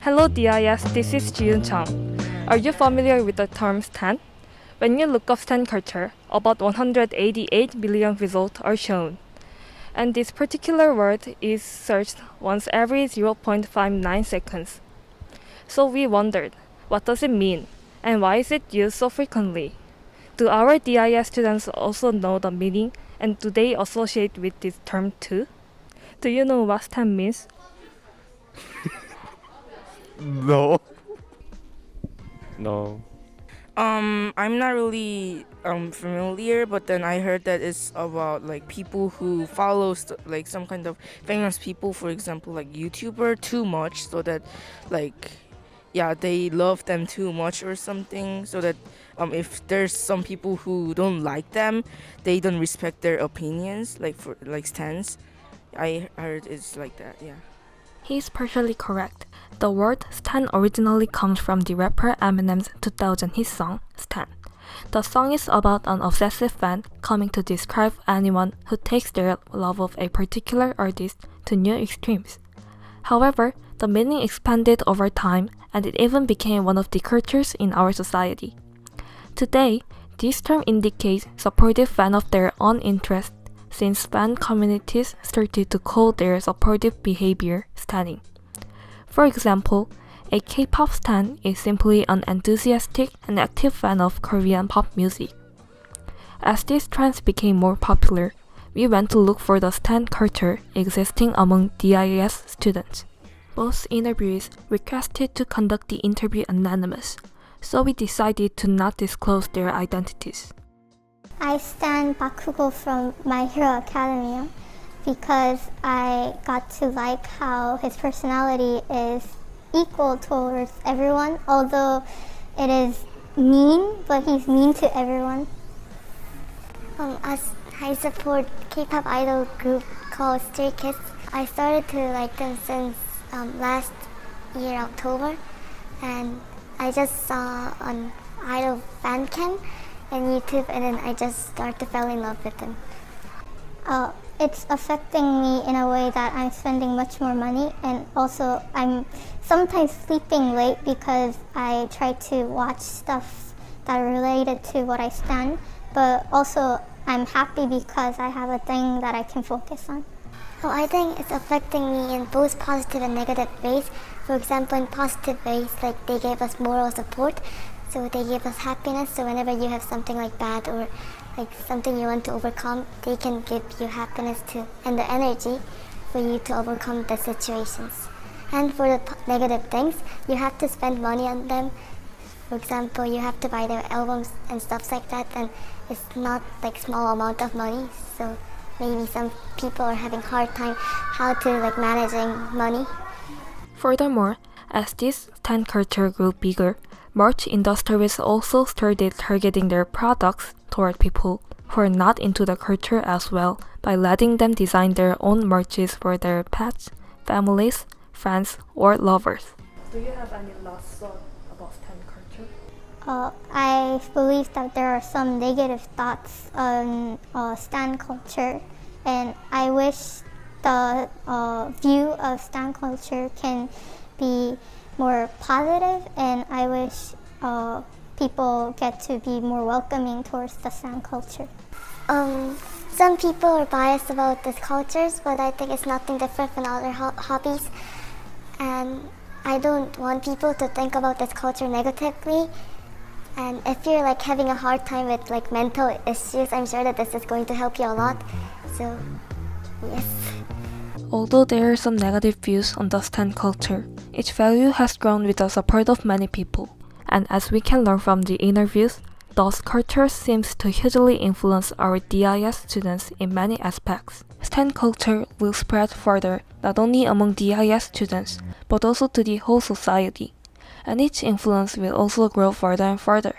Hello DIS, this is Jiyun Chang. Are you familiar with the term STAN? When you look up STAN culture, about 188 million results are shown. And this particular word is searched once every 0.59 seconds. So we wondered, what does it mean? And why is it used so frequently? Do our DIS students also know the meaning, and do they associate with this term too? Do you know what STAN means? No. No. I'm not really familiar, but then I heard that it's about like people who follow like some kind of famous people, for example, like YouTuber too much, so that like they love them too much or something, so that if there's some people who don't like them, they don't respect their opinions, like for like stance. I heard it's like that, yeah. He's partially correct. The word STAN originally comes from the rapper Eminem's 2000 hit song, STAN. The song is about an obsessive fan coming to describe anyone who takes their love of a particular artist to new extremes. However, the meaning expanded over time, and it even became one of the cultures in our society. Today, this term indicates supportive fan of their own interest, since fan communities started to call their supportive behavior STANing. For example, a K-pop stan is simply an enthusiastic and active fan of Korean pop music. As these trends became more popular, we went to look for the stan culture existing among DIS students. Both interviewees requested to conduct the interview anonymous, so we decided to not disclose their identities. I stan Bakugo from My Hero Academia because I got to like how his personality is equal towards everyone, although it is mean, but he's mean to everyone. As I support K-pop idol group called Stray Kids. I started to like them since last year October, and I just saw on idol fan cam and YouTube, and then I just started to fall in love with them. It's affecting me in a way that I'm spending much more money, and also I'm sometimes sleeping late because I try to watch stuff that are related to what I stan, but also I'm happy because I have a thing that I can focus on. Well, I think it's affecting me in both positive and negative ways. For example, in positive ways, like they gave us moral support, so they give us happiness, so whenever you have something like bad or like something you want to overcome, they can give you happiness too and the energy for you to overcome the situations. And for the negative things, you have to spend money on them. For example, you have to buy their albums and stuff like that, and it's not like small amount of money, so maybe some people are having hard time how to like managing money. Furthermore, as this stan culture grew bigger, merch industries also started targeting their products toward people who are not into the culture as well by letting them design their own merches for their pets, families, friends, or lovers. Do you have any last thought about stan culture? I believe that there are some negative thoughts on stan culture, and I wish the view of stan culture can be more positive, and I wish people get to be more welcoming towards the stan culture. Some people are biased about these cultures, but I think it's nothing different from other hobbies, and I don't want people to think about this culture negatively. And if you're like having a hard time with like mental issues, I'm sure that this is going to help you a lot. So yes. Although there are some negative views on the stan culture, its value has grown with the support of many people. And as we can learn from the interviews, those cultures seems to hugely influence our DIS students in many aspects. Stan culture will spread further not only among DIS students, but also to the whole society. And its influence will also grow further and further.